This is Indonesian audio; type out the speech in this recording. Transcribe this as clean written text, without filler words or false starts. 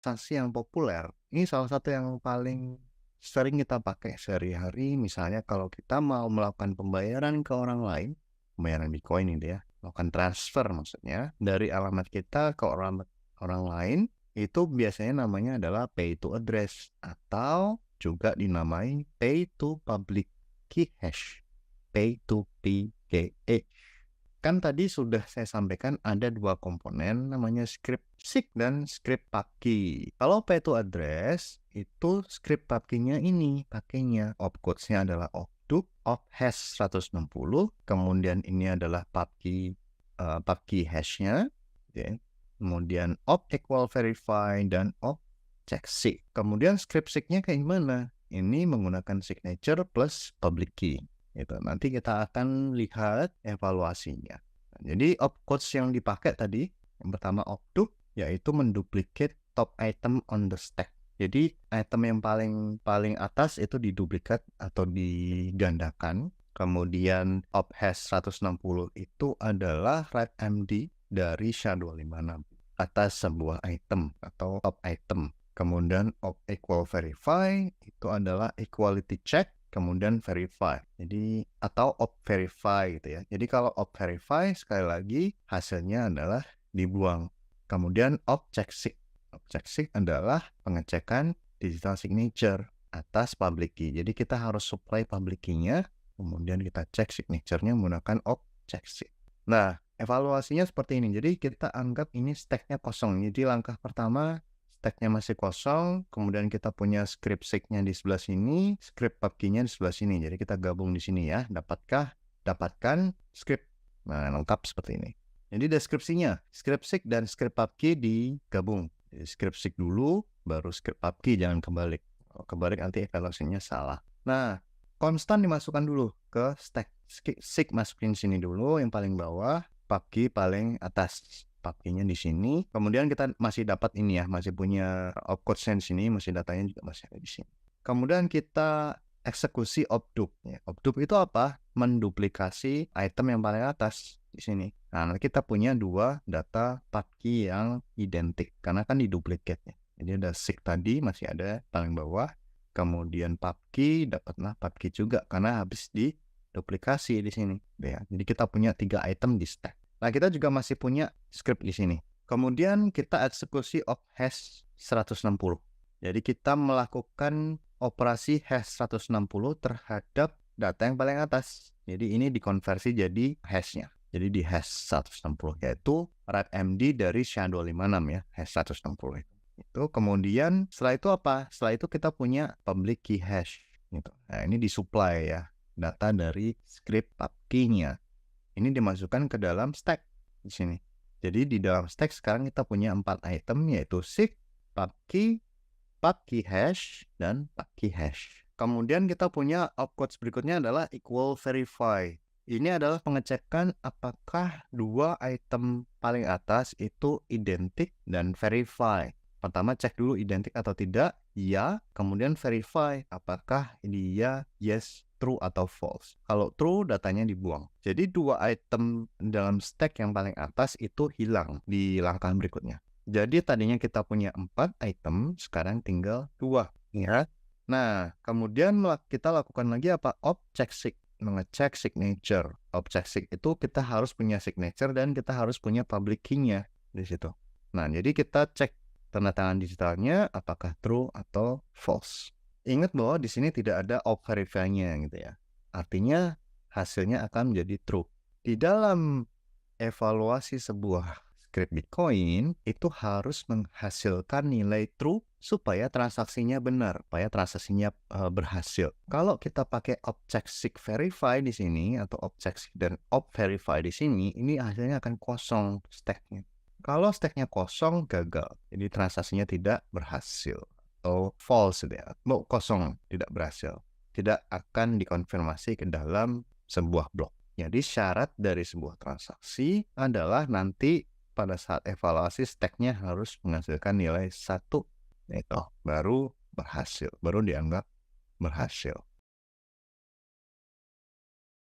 transaksi yang populer, ini salah satu yang paling sering kita pakai sehari-hari. Misalnya kalau kita mau melakukan pembayaran ke orang lain, pembayaran Bitcoin ini ya, melakukan transfer maksudnya, dari alamat kita ke alamat orang lain, itu biasanya namanya adalah pay to address atau juga dinamai pay to public key hash, pay to PKH. Kan tadi sudah saya sampaikan ada dua komponen namanya script SIG dan script PubKey. Kalau pay to address itu script PubKey-nya ini pakainya opcodes-nya adalah opdup hash 160, kemudian ini adalah PubKey hash-nya, okay. Kemudian equal verify dan check SIG. Kemudian script SIG-nya kayak gimana? Ini menggunakan signature plus public key. Itu nanti kita akan lihat evaluasinya. Jadi opcodes yang dipakai tadi, yang pertama opdup, yaitu menduplikat top item on the stack. Jadi item yang paling atas itu diduplikat atau digandakan. Kemudian hash 160 itu adalah write MD dari SHA-256 atas sebuah item atau top item. Kemudian equal verify itu adalah equality check, kemudian verify. Jadi atau verify gitu ya. Jadi kalau verify sekali lagi hasilnya adalah dibuang. Kemudian check SIG. Check SIG adalah pengecekan digital signature atas public key. Jadi kita harus supply public key-nya, kemudian kita cek signature-nya menggunakan check SIG. Nah, evaluasinya seperti ini. Jadi kita anggap ini stack-nya kosong. Jadi langkah pertama stack-nya masih kosong, kemudian kita punya script SIG-nya di sebelah sini, script PubKey-nya di sebelah sini. Jadi kita gabung di sini ya. Dapatkan script. Nah, lengkap seperti ini. Jadi deskripsinya, script SIG dan script PubKey digabung. Jadi script SIG dulu, baru script PubKey, jangan kebalik. Kalau kebalik nanti evaluasinya salah. Nah, konstan dimasukkan dulu ke stack. SIG masukin sini dulu, yang paling bawah, PubKey paling atas. PubKey-nya di sini. Kemudian kita masih dapat ini ya, masih punya opcode di sini, masih datanya juga masih ada di sini. Kemudian kita eksekusi opdup. Ya, opdup itu apa? Menduplikasi item yang paling atas di sini. Nah, nanti kita punya dua data PubKey yang identik karena kan diduplikat ya. Jadi ada SIG tadi masih ada paling bawah. Kemudian PubKey dapatlah PubKey juga karena habis diduplikasi di sini. Ya, jadi kita punya 3 item di stack. Nah, kita juga masih punya script di sini. Kemudian kita eksekusi hash 160. Jadi kita melakukan operasi hash 160 terhadap data yang paling atas. Jadi ini dikonversi jadi hash-nya. Jadi di hash 160 yaitu write MD dari SHA-256 ya, hash 160 itu. Itu kemudian setelah itu apa? Setelah itu kita punya public key hash gitu. Nah, ini disupply ya data dari script PubKey-nya. Ini dimasukkan ke dalam stack di sini. Jadi di dalam stack sekarang kita punya 4 item yaitu SIG, PubKey, PubKey hash, dan PubKey hash. Kemudian kita punya opcodes berikutnya adalah equal verify. Ini adalah pengecekan apakah dua item paling atas itu identik dan verify. Pertama cek dulu identik atau tidak, ya. Kemudian verify apakah dia yes, true atau false. Kalau true, datanya dibuang. Jadi dua item dalam stack yang paling atas itu hilang di langkah berikutnya. Jadi tadinya kita punya 4 item, sekarang tinggal 2. Ya. Nah, kemudian kita lakukan lagi apa? Check SIG. Mengecek signature. Check SIG itu kita harus punya signature dan kita harus punya public key-nya di situ. Nah, jadi kita cek tanda tangan digitalnya apakah true atau false. Ingat bahwa di sini tidak ada verify-nya gitu ya. Artinya hasilnya akan menjadi true. Di dalam evaluasi sebuah script Bitcoin itu harus menghasilkan nilai true supaya transaksinya benar, supaya transaksinya berhasil. Kalau kita pakai check SIG verify di sini atau check SIG dan verify di sini, ini hasilnya akan kosong stacknya. Kalau stacknya kosong, gagal. Jadi transaksinya tidak berhasil atau false ya, kosong, tidak berhasil. Tidak akan dikonfirmasi ke dalam sebuah blok. Jadi syarat dari sebuah transaksi adalah nanti pada saat evaluasi stacknya harus menghasilkan nilai 1, itu baru berhasil, baru dianggap berhasil.